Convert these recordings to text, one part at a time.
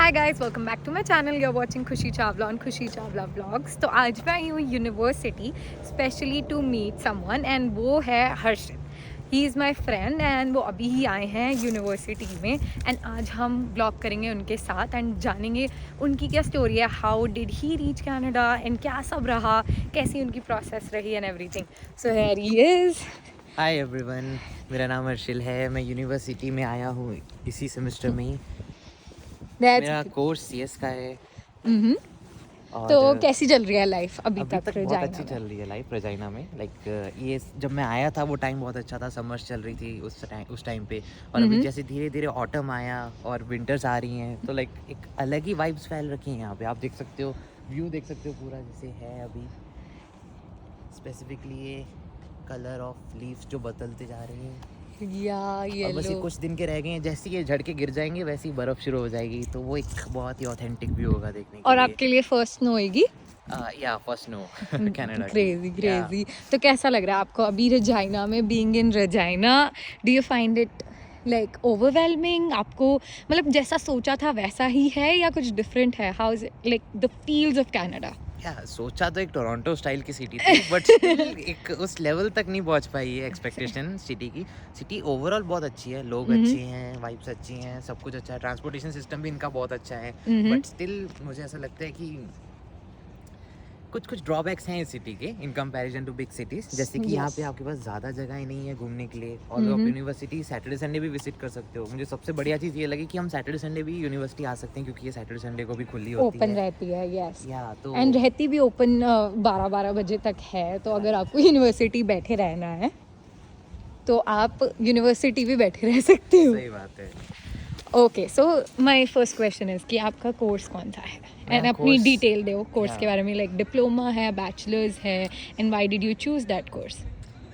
Hi guys, welcome back to my channel. You are watching Khushi Chawla on खुशी Chawla vlogs. तो आज मैं आई हूँ university specially to meet someone and वो है Harshit. He is my friend and वो अभी ही आए हैं यूनिवर्सिटी में एंड आज हम ब्लॉग करेंगे उनके साथ एंड जानेंगे उनकी क्या स्टोरी है, how did he reach Canada and क्या सब रहा, कैसी उनकी प्रोसेस रही and everything. So here he is. Hi everyone, मेरा नाम हर्षिल है। मैं यूनिवर्सिटी में आया हूँ इसी सेमेस्टर में ही। मेरा कोर्स सीएस का है। तो और कैसी चल रही है लाइफ अभी तक बहुत अच्छी रजाइना चल रही है लाइफ रजाइना में। ये जब मैं आया था वो टाइम बहुत अच्छा था, समर्स चल रही थी उस टाइम पे। और अभी जैसे धीरे धीरे ऑटम आया और विंटर्स आ रही हैं तो एक अलग ही वाइब्स फैल रखी हैं यहाँ पे। आप देख सकते हो, व्यू देख सकते हो पूरा जैसे है अभी। स्पेसिफिकली ये कलर ऑफ लीव्स जो बदलते जा रहे हैं और बस ये कुछ दिन के रह गए हैं। जैसे ये झड़ के गिर जाएंगे वैसे ही बर्फ शुरू हो जाएगी, तो वो एक बहुत ही ऑथेंटिक व्यू होगा देखने के और लिए। आपके लिए फर्स्ट स्नो होगी। Yeah first snow Canada crazy crazy. तो कैसा लग रहा है आपको अभी रजाइना में, being in Regina? Do you find it like overwhelming? आपको मतलब जैसा सोचा था वैसा ही है या कुछ डिफरेंट है? How is it like the feels of Canada? या सोचा तो एक टोरंटो स्टाइल की सिटी थी बट एक उस लेवल तक नहीं पहुंच पाई है एक्सपेक्टेशन सिटी की। सिटी ओवरऑल बहुत अच्छी है, लोग अच्छे हैं, वाइब्स अच्छी हैं, सब कुछ अच्छा है, ट्रांसपोर्टेशन सिस्टम भी इनका बहुत अच्छा है। बट स्टिल मुझे ऐसा लगता है कि कुछ ड्रॉबैक्स हैं इस सिटी के in comparison to big cities. जैसे कि यहाँ पे आपके पास ज़्यादा जगह नहीं है घूमने के लिए और आप यूनिवर्सिटी सैटरडे संडे भी विजिट कर सकते हो। मुझे सबसे बढ़िया चीज़ ये लगी कि हम सैटरडे संडे भी यूनिवर्सिटी आ सकते हैं क्योंकि ये सैटरडे संडे को भी खुली होती है, ओपन रहती है। यस, या तो एंड रहती भी ओपन 12-12 बजे तक है। तो अगर आपको यूनिवर्सिटी बैठे रहना है तो आप यूनिवर्सिटी भी बैठे रह सकते हो। सही बात है। Okay, so my first question is कि आपका कोर्स कौन सा है एंड अपनी डिटेल दो कोर्स के बारे में। लाइक डिप्लोमा है, बैचलर्स है, and why did you choose that course?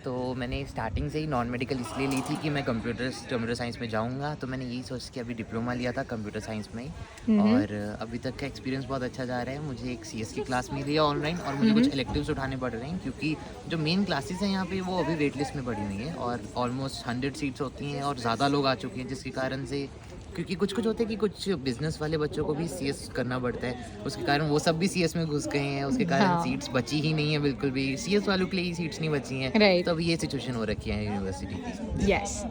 तो मैंने स्टार्टिंग से ही नॉन मेडिकल इसलिए ली थी कि मैं कंप्यूटर साइंस में जाऊंगा, तो मैंने यही सोच के अभी डिप्लोमा लिया था कंप्यूटर साइंस में ही। और अभी तक का एक्सपीरियंस बहुत अच्छा जा रहा है। मुझे एक सीएस की क्लास मिली है ऑनलाइन और मुझे कुछ इलेक्टिव्स उठाने पड़ रहे हैं क्योंकि जो मेन क्लासेस हैं यहाँ पे वो अभी वेट लिस्ट में पड़ी हुई हैं और ऑलमोस्ट 100 सीट्स होती हैं और ज़्यादा लोग आ चुके हैं, जिसके कारण से क्योंकि कुछ होते हैं कि कुछ बिजनेस वाले बच्चों को भी सीएस करना पड़ता है, उसके कारण वो सब भी सीएस में घुस गए हैं। उसके कारण सीट्स बची ही नहीं है, बिल्कुल भी सीएस वालों के लिए ही सीट्स नहीं बची हैं। तो अभी ये सिचुएशन हो रखी है यूनिवर्सिटी की। Yes,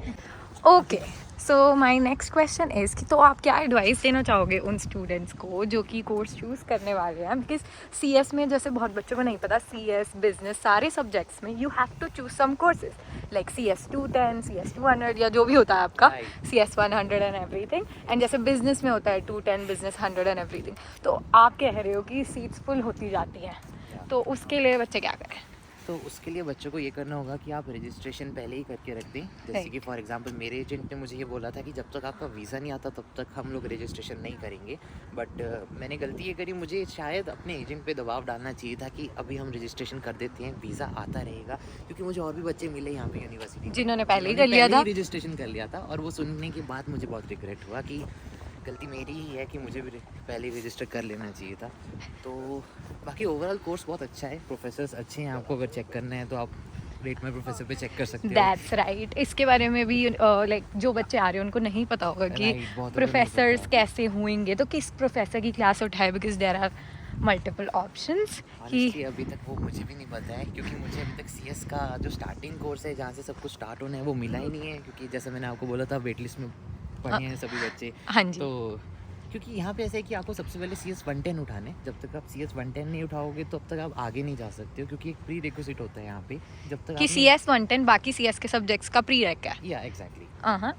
okay. So my next question is कि तो आप क्या एडवाइस देना चाहोगे उन स्टूडेंट्स को जो कि कोर्स चूज़ करने वाले हैं? बिकॉज सीएस में जैसे बहुत बच्चों को नहीं पता, सीएस बिजनेस सारे सब्जेक्ट्स में you have to choose some courses like CS 210, CS 200 या जो भी होता है आपका, CS 100 एंड एवरीथिंग। एंड जैसे बिजनेस में होता है 210, बिजनेस 100 एंड एवरीथिंग। तो आप कह रहे हो कि सीट्स फुल होती जाती हैं, तो उसके लिए बच्चे क्या करें? तो उसके लिए बच्चों को ये करना होगा कि आप रजिस्ट्रेशन पहले ही करके रख दें। जैसे कि फॉर एग्जांपल मेरे एजेंट ने मुझे ये बोला था कि जब तक आपका वीज़ा नहीं आता तब तक हम लोग रजिस्ट्रेशन नहीं करेंगे। बट मैंने गलती ये करी, मुझे शायद अपने एजेंट पे दबाव डालना चाहिए था कि अभी हम रजिस्ट्रेशन कर देते हैं, वीज़ा आता रहेगा। क्योंकि मुझे और भी बच्चे मिले यहाँ पे यूनिवर्सिटी जिन्होंने पहले ही कर लिया था, रजिस्ट्रेशन कर लिया था। और वो सुनने के बाद मुझे बहुत रिग्रेट हुआ कि गलती मेरी ही है कि मुझे भी पहले रजिस्टर कर लेना चाहिए था। तो बाकी ओवरऑल कोर्स बहुत अच्छा है, प्रोफेसर्स अच्छे हैं। आपको अगर चेक करना है तो आप रेट माई प्रोफेसर पे चेक कर सकते हो। That's right. इसके बारे में भी लाइक जो बच्चे आ रहे हैं उनको नहीं पता होगा कि प्रोफेसर्स कैसे होंगे, तो किस प्रोफेसर की क्लास उठाए, because there are multiple options. कि अभी तक वो मुझे भी नहीं पता है क्योंकि मुझे अभी तक सीएस का जो स्टार्टिंग कोर्स है जहाँ से सब कुछ स्टार्ट होना है वो मिला ही नहीं है। क्योंकि जैसे मैंने आपको बोला था वेट लिस्ट में पढ़े हैं सभी बच्चे। हाँ जी। तो क्योंकि यहाँ पे ऐसा है कि आपको सबसे पहले CS 110 उठाने, जब तक आप CS 110 नहीं उठाओगे तो अब तक आप आगे नहीं जा सकते हो क्योंकि एक प्री रिक्विजिट होता है यहाँ पे। जब तक कि CS 110 बाकी CS के सब्जेक्ट्स का प्री रैक है। या एग्जैक्टली। हाँ,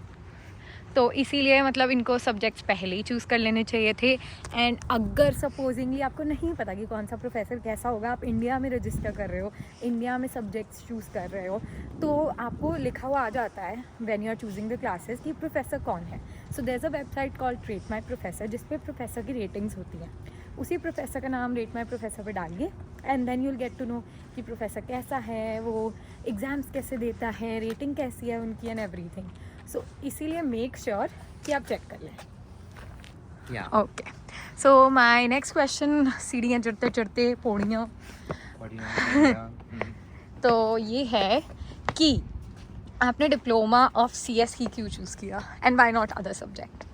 तो इसीलिए मतलब इनको सब्जेक्ट्स पहले ही चूज़ कर लेने चाहिए थे। एंड अगर सपोजिंगली आपको नहीं पता कि कौन सा प्रोफेसर कैसा होगा, आप इंडिया में रजिस्टर कर रहे हो, इंडिया में सब्जेक्ट्स चूज़ कर रहे हो, तो आपको लिखा हुआ आ जाता है when you are choosing the classes कि प्रोफेसर कौन है। So there is a website called rate my professor जिस पे प्रोफेसर की रेटिंग्स होती हैं। उसी प्रोफेसर का नाम रेट माई प्रोफेसर पे डालिए and then you will get to know कि प्रोफेसर कैसा है, वो एग्ज़ाम्स कैसे देता है, रेटिंग कैसी है उनकी एंड एवरीथिंग। सो इसीलिए मेक श्योर कि आप चेक कर लें। Okay, so my next question, सीढ़ियाँ चढ़ते चढ़ते पौड़ियाँ तो ये है कि आपने डिप्लोमा ऑफ CS ही क्यों चूज़ किया and why not other subject?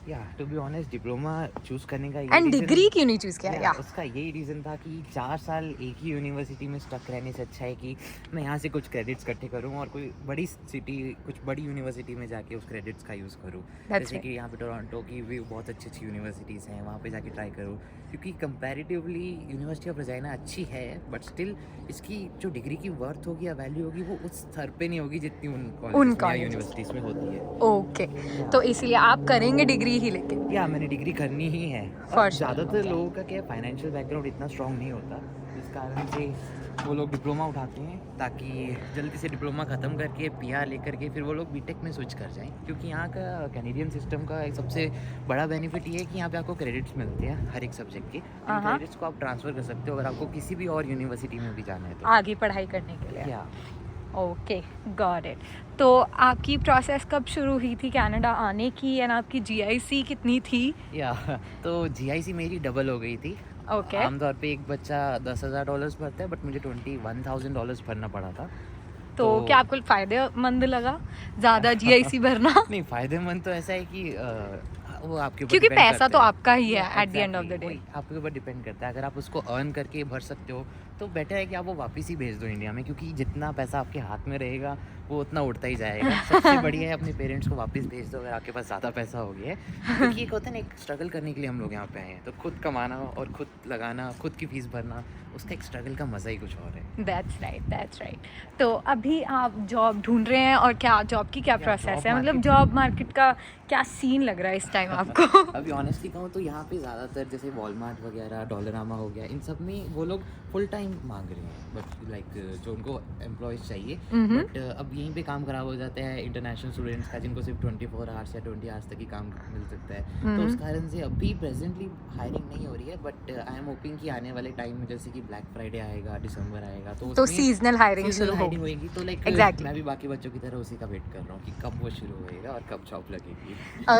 Yeah to be honest diploma choose करने का एंड डिग्री क्यों नहीं चूज किया? या उसका यही रीज़न था कि 4 साल एक ही यूनिवर्सिटी में स्टक रहने से अच्छा है कि मैं यहाँ से कुछ क्रेडिट्स इकट्ठे करूँ और कोई बड़ी सिटी, कुछ बड़ी यूनिवर्सिटी में जाके उस क्रेडिट्स का यूज़ करूँ। जैसे कि यहाँ पे टोरंटो की भी बहुत अच्छी अच्छी यूनिवर्सिटीज़ हैं, वहाँ पे जाके ट्राई करूँ, क्योंकि कंपैरेटिवली यूनिवर्सिटी ऑफ रजाइना अच्छी है, बट स्टिल इसकी जो डिग्री की वर्थ होगी या वैल्यू होगी वो उस स्तर पे नहीं होगी जितनी उन कॉलेजेस या यूनिवर्सिटीज़ में होती है। ओके, तो इसलिए आप करेंगे डिग्री ही लेके? या मैंने डिग्री करनी ही है। ज़्यादातर लोगों का क्या फाइनेंशियल बैकग्राउंड इतना स्ट्रांग नहीं होता, जिस कारण से वो लोग डिप्लोमा उठाते हैं ताकि जल्दी से डिप्लोमा ख़त्म करके पीआर लेकर के फिर वो लोग बीटेक में स्विच कर जाएं, क्योंकि यहाँ का कैनेडियन सिस्टम का एक सबसे बड़ा बेनिफिट ये है कि यहाँ पे आपको क्रेडिट्स मिलते हैं हर एक सब्जेक्ट के। क्रेडिट्स को आप ट्रांसफ़र कर सकते हो अगर आपको किसी भी और यूनिवर्सिटी में भी जाना है तो आगे पढ़ाई करने के लिए। या ओके, गॉट इट। तो आपकी प्रोसेस कब शुरू हुई थी कनाडा आने की, एंड आपकी जीआईसी कितनी थी? या तो जीआईसी मेरी डबल हो गई थी। ओके, आमतौर पे एक बच्चा $10,000 भरता है, बट मुझे $21,000 भरना पड़ा था। तो क्या आपको फ़ायदेमंद लगा ज़्यादा जीआईसी भरना? नहीं, फ़ायदेमंद तो ऐसा है कि वो आपके ऊपर क्योंकि डिपेंड पैसा करता तो है। आपका ही है Yeah, at the end of the exactly, day. वही आपके ऊपर डिपेंड करता है। अगर आप उसको अर्न करके भर सकते हो तो बेटर है कि आप वो वापस ही भेज दो इंडिया में, क्योंकि जितना पैसा आपके हाथ में रहेगा वो उतना उड़ता ही जाएगा। सबसे बढ़िया है अपने पेरेंट्स को वापस भेज दो अगर आपके पास ज़्यादा पैसा हो गया है, क्योंकि एक होता है ना, एक स्ट्रगल करने के लिए हम लोग यहाँ पे आए हैं, तो खुद कमाना और खुद लगाना, खुद की फीस भरना, उसका एक स्ट्रगल का मज़ा ही कुछ और है। That's right, that's right. तो अभी आप जॉब ढूंढ रहे हैं, और क्या जॉब की क्या प्रोसेस है? मतलब जॉब मार्केट का क्या सीन लग रहा है इस टाइम आपको? अभी ऑनेस्टली कहूँ तो यहाँ पे ज़्यादातर जैसे वॉलमार्ट वगैरह, डॉलरामा हो गया, इन सब में वो लोग फुल टाइम मांग रहे हैं, बट लाइक जो उनको एम्प्लॉयज़ चाहिए। बट अब यहीं पे काम खराब हो जाता है इंटरनेशनल स्टूडेंट्स का, जिनको सिर्फ 24 आवर्स या 20 आवर्स तक ही काम मिल सकता है। तो उस कारण से अभी प्रेजेंटली हायरिंग नहीं हो रही है, बट आई एम होपिंग कि आने वाले टाइम में जैसे कि ब्लैक फ्राइडे आएगा, दिसंबर आएगा, तो सीजनल हायरिंग शुरू होगी। तो लाइक Exactly. मैं भी बाकी बच्चों की तरह उसी का वेट कर रहा हूँ कि कब वो शुरू होएगा और कब जॉब लगेगी।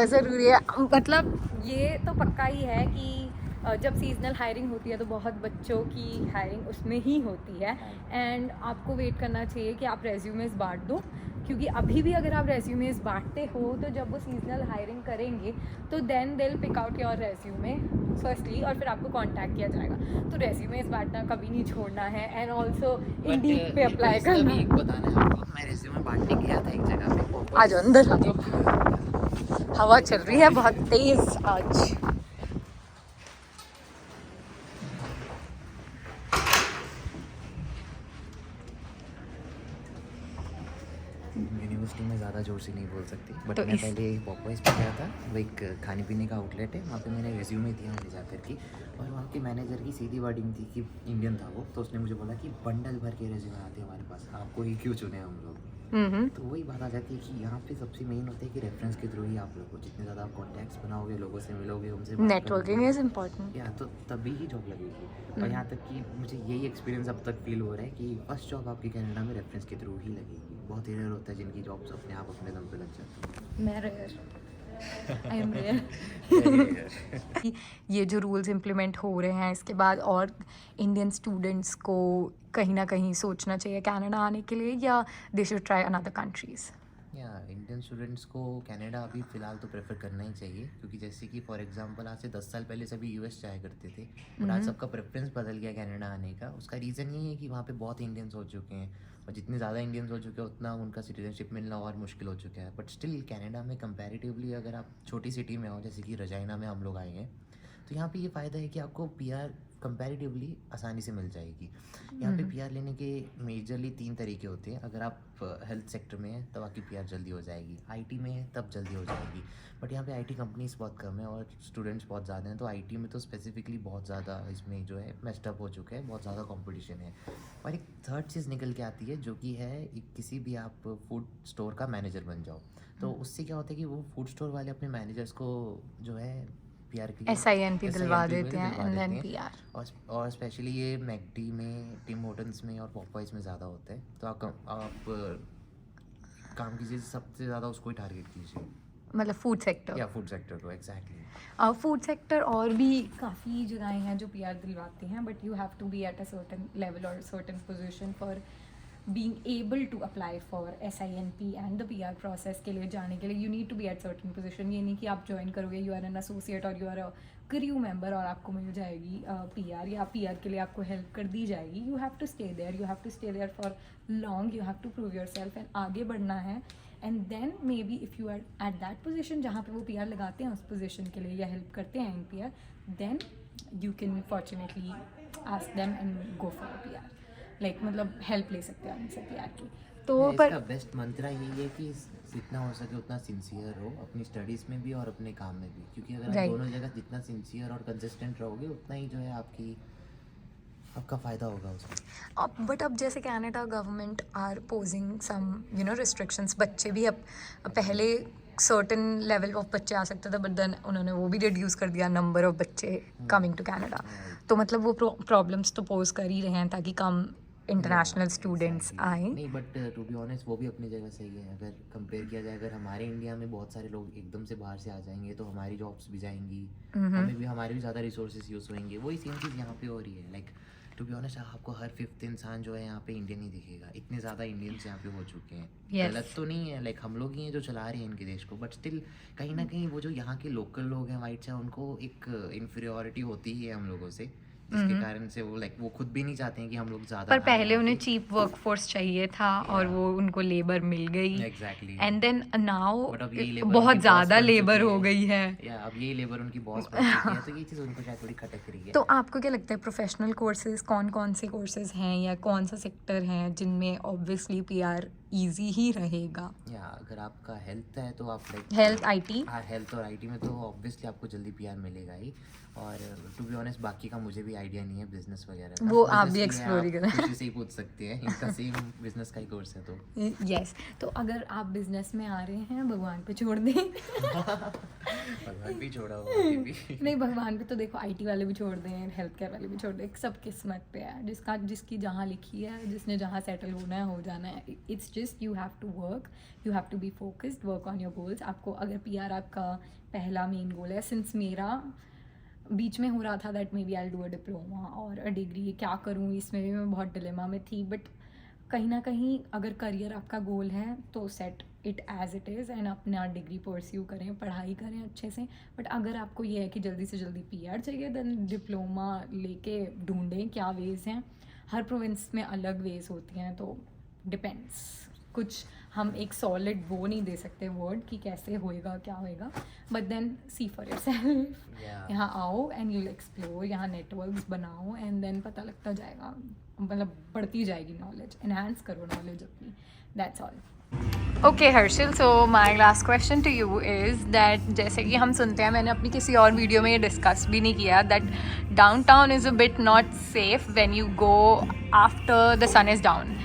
ज़रूरी है। मतलब ये तो पक्का ही है कि जब सीजनल हायरिंग होती है तो बहुत बच्चों की हायरिंग उसमें ही होती है, एंड आपको वेट करना चाहिए कि आप रेज्यूमेस बांट दो, क्योंकि अभी भी अगर आप रेज्यूमेस बांटते हो तो जब वो सीजनल हायरिंग करेंगे तो then they will pick out your resume firstly, और फिर आपको कांटेक्ट किया जाएगा। तो रेज्यूमेस बांटना कभी नहीं छोड़ना है, एंड ऑल्सो इंडीड पे अप्लाई करना। एक बताना है आपको, मैं रेज्यूमे बांटने गया था एक जगह पे। आ जाओ अंदर, आ जाओ। हवा चल रही है बहुत तेज आज। यूनिवर्सिटी में ज़्यादा जोर से नहीं बोल सकती, बट तो मैं पहले पॉपॉइज़ पे गया था। वो एक खाने पीने का आउटलेट है, वहाँ पे मैंने रेज्यूमे दिया ले जा करके, और वहाँ के मैनेजर की सीधी वर्डिंग थी कि इंडियन था वो, तो उसने मुझे बोला कि बंडल भर के रेज्यूमे आते हैं हमारे पास, आपको ही क्यों चुने हम लोग। तो वही बात आ जाती है कि यहाँ पे सबसे मेन होता है कि रेफरेंस के थ्रू ही आप लोग को जितने ज़्यादा आप कॉन्टैक्ट्स बनाओगे, लोगों से मिलोगे, उनसे नेटवर्किंग इज इम्पोर्टेंट। या तो तभी ही जॉब लगेगी। और यहाँ तक कि मुझे यही एक्सपीरियंस अब तक फील हो रहा है कि फर्स्ट जॉब आपकी कनाडा में रेफरेंस के थ्रू ही लगेगी। बहुत रेयर होता है जिनकी जॉब्स अपने आप अपने दम पे लग जाती हैं। मैं रेयर, आई एम रेयर। ये जो रूल्स इम्प्लीमेंट हो रहे हैं इसके बाद और इंडियन स्टूडेंट्स को कहीं ना कहीं सोचना चाहिए कनाडा आने के लिए, या they should try another countries? या इंडियन स्टूडेंट्स को कनाडा अभी फ़िलहाल तो प्रेफर करना ही चाहिए, क्योंकि जैसे कि फॉर एग्जांपल आज से 10 साल पहले सभी यूएस जाया करते थे, बट आज सबका प्रेफरेंस बदल गया कनाडा आने का। उसका रीज़न ये है कि वहाँ पे बहुत इंडियंस हो चुके हैं, और जितने ज़्यादा इंडियंस हो चुके हैं उतना उनका सिटीजनशिप मिलना और मुश्किल हो चुका है। बट स्टिल कनाडा में कंपैरेटिवली अगर आप छोटी सिटी में हो, जैसे कि रजाइना में हम लोग आए हैं, तो यहाँ पे ये फ़ायदा है कि आपको पीआर कंपैरेटिवली आसानी से मिल जाएगी। यहाँ पे पीआर लेने के मेजरली 3 तरीके होते हैं। अगर आप हेल्थ सेक्टर में हैं तब आपकी पीआर जल्दी हो जाएगी, आईटी में है तब जल्दी हो जाएगी, बट यहाँ पे आईटी कंपनीज बहुत कम है और स्टूडेंट्स बहुत ज़्यादा हैं, तो आईटी में तो स्पेसिफिकली बहुत ज़्यादा इसमें जो है मेस्ड अप हो चुका है, बहुत ज़्यादा कंपटीशन है। और एक थर्ड चीज़ निकल के आती है जो कि है किसी भी आप फूड स्टोर का मैनेजर बन जाओ, तो उससे क्या होता है कि वो फूड स्टोर वाले अपने मैनेजर्स को जो है पीआर के लिए SINP दिलवा देते हैं, एंड देन पीआर। और स्पेशली ये मैकडी में, टिम होटन्स में और पॉपॉइज़ में ज़्यादा होता है। तो आप काम कीजिए सबसे ज़्यादा उसको ही टारगेट कीजिए, मतलब food sector. Yeah food sector को। एग्जैक्टली। फूड सेक्टर और भी काफ़ी जगहें हैं जो पीआर दिलवाती हैं, but you have to be at a certain level और certain position for being able to apply for SINP and the PR process के लिए जाने के लिए you need to be at certain position. ये नहीं कि आप join करोगे you are an associate और you are a crew member और आपको मिल जाएगी PR या PR के लिए आपको help कर दी जाएगी. You have to stay there, you have to stay there for long, you have to prove yourself and आगे बढ़ना है. And then maybe if you are at that position जहाँ पे वो PR लगाते हैं उस position के लिए या help करते हैं in PR, then you can fortunately ask them and go for a PR. Like मतलब help ले सकते हैं उनसे PR की. तो इसका बेस्ट मंत्रा यही है कि जितना हो सके उतना सिंसियर हो अपनी स्टडीज़ में भी और अपने काम में भी, क्योंकि अगर आप दोनों जगह जितना सिंसियर और कंसिस्टेंट रहोगे उतना ही जो है आपका फ़ायदा होगा उसमें. बट अब जैसे Canada government are posing some restrictions. बच्चे भी अब पहले सर्टेन लेवल ऑफ बच्चे आ सकते थे बट देन उन्होंने वो भी रिड्यूस कर दिया नंबर ऑफ बच्चे कमिंग टू कनाडा. तो मतलब वो प्रॉब्लम्स तो पोज कर ही रहे हैं ताकि कम इंटरनेशनल स्टूडेंट्स आए. नहीं बट टू बी ऑनेस्ट वो भी अपनी जगह सही है. अगर कंपेयर किया जाए, अगर हमारे इंडिया में बहुत सारे लोग एकदम से बाहर से आ जाएंगे तो हमारी जॉब्स भी जाएंगी, हमारे भी ज़्यादा रिसोर्सेज यूज़ होंगे. वही सेम चीज़ यहाँ पे हो रही है. लाइक टू बी ऑनेस्ट आपको हर 5th इंसान जो है यहाँ पे इंडियन ही दिखेगा. इतने ज़्यादा इंडियंस यहाँ पे हो चुके हैं. गलत तो नहीं है, लाइक हम लोग ही हैं जो चला रहे हैं इनके देश को, बट स्टिल कहीं ना कहीं वो जो यहाँ के लोकल लोग हैं वाइट्स हैं उनको एक इन्फीरियॉरिटी होती ही है हम लोगों से, जिसके कारण से वो लाइक वो खुद भी नहीं चाहते हैं कि हम लोग ज़्यादा. पर पहले उन्हें चीप वर्कफोर्स चाहिए था और वो उनको लेबर मिल गई. एग्जैक्टली. एंड देन नाउ बहुत ज़्यादा लेबर हो गई है. या अब ये लेबर उनकी बॉस बन चुकी है, तो ये चीज़ उनको शायद थोड़ी खटक रही है. तो आपको क्या लगता है प्रोफेशनल कोर्सेज कौन कौन से कोर्सेज हैं या कौन सा सेक्टर है जिनमें ऑब्वियसली PR ईजी ही रहेगा? या अगर आपका हेल्थ है तो आप लाइक हेल्थ IT. हाँ, हेल्थ और IT में तो ऑब्वियसली आपको जल्दी PR मिलेगा ही. और टू बी ऑनेस्ट बाकी का मुझे भी आइडिया नहीं है बिजनेस वगैरह का. वो आप भी एक्सप्लोर ही करें. किसी से ही पूछ सकते हैं, इनका सेम बिजनेस का ही कोर्स है. तो यस. तो अगर आप बिजनेस में आ रहे हैं भगवान पे छोड़ दें. भगवान भी छोड़ा हुआ है भी. नहीं भगवान पे तो देखो IT वाले भी छोड़ दें, हेल्थ केयर वाले भी छोड़ दें, सब किस्मत पे है. जिसकी जहाँ लिखी है, जिसने जहाँ सेटल होना है हो जाना है. It's just you have to work, you have to be focused, work on your goals. आपको अगर PR आपका पहला मेन गोल है, सिंस मेरा बीच में हो रहा था that may be I do a diploma और अ डिग्री, क्या करूँ इसमें भी मैं बहुत डिलेमा में थी. बट कहीं ना कहीं अगर करियर आपका गोल है तो set it as it is and अपना डिग्री परस्यू करें, पढ़ाई करें अच्छे से. बट अगर आपको ये है कि जल्दी से जल्दी PR चाहिए देन डिप्लोमा लेके ढूंढें क्या वेज़ हैं. हर प्रोविंस में अलग वेज़ होती हैं, तो डिपेंड्स. कुछ हम एक सॉलिड वो नहीं दे सकते वर्ड कि कैसे होएगा क्या होएगा. But then see for yourself. यहाँ आओ एंड यू एक्सप्लोर, यहाँ नेटवर्क्स बनाओ एंड देन पता लगता जाएगा, मतलब बढ़ती जाएगी नॉलेज. एनहांस करो नॉलेज अपनी. That's all. Okay Harshil, so my last question to you is that जैसे कि हम सुनते हैं, मैंने अपनी किसी और वीडियो में ये डिस्कस भी नहीं किया, that downtown is a bit not safe when you go after the sun is down.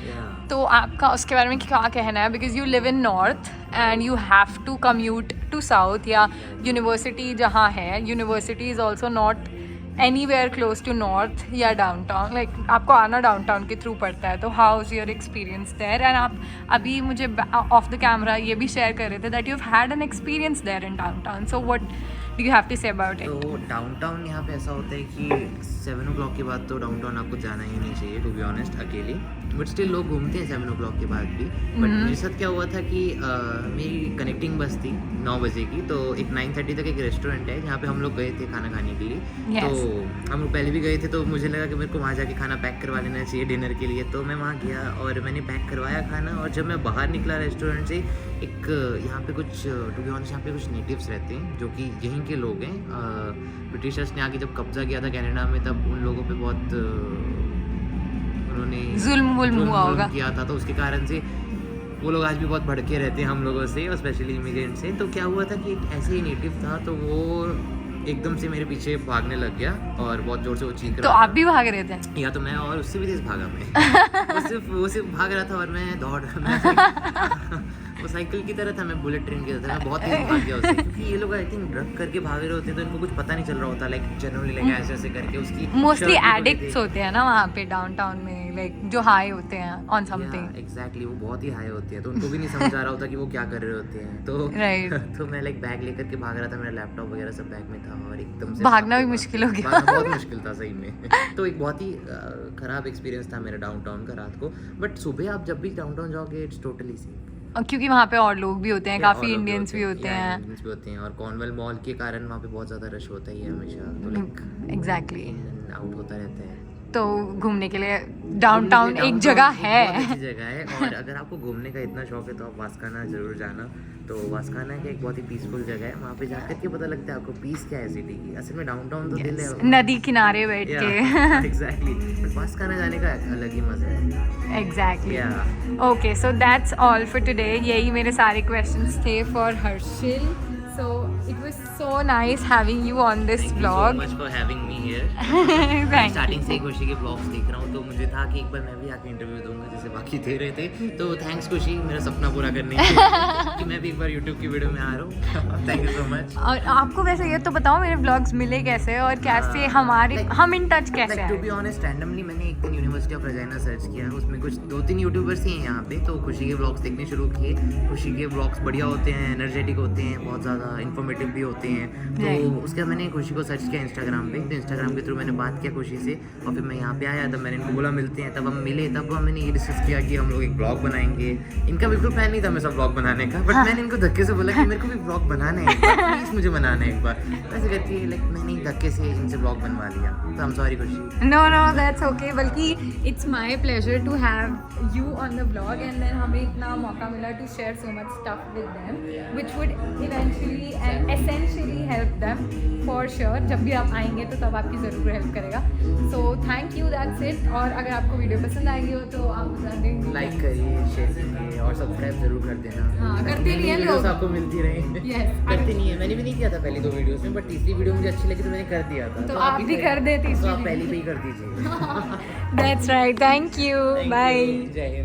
तो आपका उसके बारे में क्या कहना है? Because you live in north and you have to commute to south, या यूनिवर्सिटी जहाँ है, university is also not anywhere close to north या डाउनटाउन. लाइक आपको आना डाउनटाउन के थ्रू पड़ता है. तो how is your experience there? And आप अभी मुझे ऑफ द कैमरा ये भी शेयर कर रहे थे that you have had an experience there in downtown. So what do you have to say about it? तो डाउनटाउन यहाँ पे ऐसा होता है कि 7 o'clock के बाद तो डाउनटाउन आपको जाना ही नहीं चाहिए टू बी ऑनेस्ट अकेले. बट स्टिल लोग घूमते हैं 7 o'clock के बाद भी. बट मेरे साथ क्या हुआ था कि मेरी कनेक्टिंग बस थी 9 बजे की. तो एक 9:30 तक एक रेस्टोरेंट है जहाँ पे हम लोग गए थे खाना खाने के लिए. तो हम लोग पहले भी गए थे, तो मुझे लगा कि मेरे को वहाँ जाके खाना पैक करवा लेना चाहिए डिनर के लिए. तो मैं वहाँ गया और मैंने पैक करवाया खाना. और जब मैं बाहर निकला रेस्टोरेंट से, एक यहाँ पे कुछ टू बी ऑनेस्ट यहाँ पे कुछ नेटिव्स रहते हैं जो कि यहीं के लोग हैं. ब्रिटिशर्स ने आके जब कब्जा किया था कनाडा में, तब उन लोगों पे बहुत उन्होंने जुल्म हुआ होगा किया था. तो उसके कारण से वो लोग आज भी बहुत भड़के रहते हैं हम लोगों से, और स्पेशली इमिग्रेंट से. तो क्या हुआ था कि एक ऐसे ही नेटिव था, तो वो एकदम से मेरे पीछे भागने लग गया और बहुत जोर से वो चीख रहा. तो आप भी भाग रहे थे? या तो मैं और उससे भी तेज भागा मैं. वो सिर्फ भाग रहा था और मैं दौड़ वो साइकिल की तरह था, मैं बुलेट ट्रेन की तरह था, मैं बहुत तेज भाग गया उससे, क्योंकि ये लोग आई थिंक ड्रग करके भाग रहे होते हैं तो इनको कुछ पता नहीं चल रहा होता, लाइक जनरली लाइक ऐसे ऐसे करके उसकी मोस्टली shirt भी खुली एडिक्ट्स थी। होते हैं ना वहाँ पे डाउनटाउन में, लाइक जो हाई होते हैं ऑन समथिंग। एग्जैक्टली वो बहुत ही हाई होती है, तो उनको भी नहीं समझ आ रहा होता कि वो क्या कर रहे होते हैं, तो Right. तो मैं लाइक बैग लेकर के भाग रहा था, मेरा लैपटॉप वगैरह सब बैग में था और एकदम से भागना भी भागते मुश्किल हो गया। भागना बहुत मुश्किल था सही में। तो एक बहुत ही खराब एक्सपीरियंस था मेरा डाउनटाउन का रात को, बट सुबह आप जब भी डाउनटाउन जाओगे इट्स टोटली सेफ। और क्योंकि वहाँ पे और लोग भी होते हैं, Yeah, काफ़ी और लोग इंडियंस भी होते हैं। इंडियंस भी होते हैं, और कॉर्नवॉल मॉल के कारण वहाँ पे बहुत ज़्यादा रश होता ही है हमेशा, तो लाइक एग्जैक्टली। इन आउट होता रहता है। तो घूमने के लिए डाउनटाउन एक Downtown जगह एक बहुत अच्छी है। जगह है, और अगर आपको घूमने का इतना शौक है तो आप वास्काना जरूर जाना। तो वास्काना का एक बहुत ही पीसफुल जगह है, वहाँ पे जाकर के पता लगता है आपको पीस क्या है सिटी की। असल में डाउनटाउन तो दिल है नदी किनारे बैठ के। एग्जैक्टली, बट वास्काना जाने का अलग ही मजा है। Exactly. Yeah. Okay, so that's all for today. यही मेरे सारे क्वेश्चंस थे for Harshil. So it was so nice having you on this Thank you so vlog. much for having me here. Thank starting से ही खुशी के ब्लॉग्स देख रहा हूँ, तो मुझे था कि एक बार मैं भी आके इंटरव्यू दूंगा जैसे बाकी दे रहे थे, तो थैंक्स खुशी मेरा सपना पूरा करने के लिए कि मैं भी एक बार यूट्यूब की वीडियो में आ रहा हूँ। Thank you so much. और आपको वैसे ये तो बताओ मेरे व्लॉग्स मिले कैसे और कैसे हमारे हम इन टच कैसे टू आए? बी ऑनेस्ट रैंडमली मैंने एक दिन यूनिवर्सिटी ऑफ रजाइना सर्च किया, उसमें कुछ 2-3 यूट्यूबर्स ही हैं यहाँ पे, तो खुशी के ब्लॉग्स देखने शुरू किए। खुशी के ब्लॉग्स बढ़िया होते हैं, एनर्जेटिक होते हैं, बहुत ज़्यादा इन्फॉर्मेटिव भी होते हैं, तो Right. उसके बाद मैंने खुशी को सर्च किया इंस्टाग्राम पे, तो इंस्टाग्राम के थ्रू मैंने बात किया खुशी से, और फिर मैं यहाँ पे आया, तब मैंने इनको बोला मिलते हैं, तब हम मिले, तब मैंने ये डिस्कस किया कि हम लोग एक ब्लॉग बनाएंगे। इनका बिल्कुल प्लान नहीं था मेरे साथ ब्लॉग बनाने का, बट मैंने इनको धक्के से बोला कि मेरे को भी ब्लॉग बनाना है एक बार, प्लीज़ मुझे बनाना है एक बार, वैसे करके लाइक मैंने धक्के से इनसे ब्लॉग बनवा लिया, तो आई एम सॉरी खुशी। No, that's okay. बल्कि it's my pleasure to have you on the vlog, and then हमें इतना मौका मिला to share so much stuff with them, which would eventually and essentially help them for sure. जब भी आप आएंगे तो तब आपकी ज़रूर हेल्प करेगा। So thank you, that's it. और अगर आपको वीडियो पसंद आएगी हो तो आप बता देंगे, लाइक करिए, शेयर करिए और सब्सक्राइब जरूर कर देना। हाँ, करते नहीं हैं वीडियोस लोग। आपको मिलती रहे। Yes. करते नहीं है, मैंने भी नहीं किया था पहली 2 वीडियोस में, बट तीसरी वीडियो मुझे अच्छी लगी तो मैंने कर दिया था। तो आप भी कर दें तीसरी तो आप video। पहली पे ही कर दीजिए। That's right. Thank you. Thank Bye. you. जय हिंद।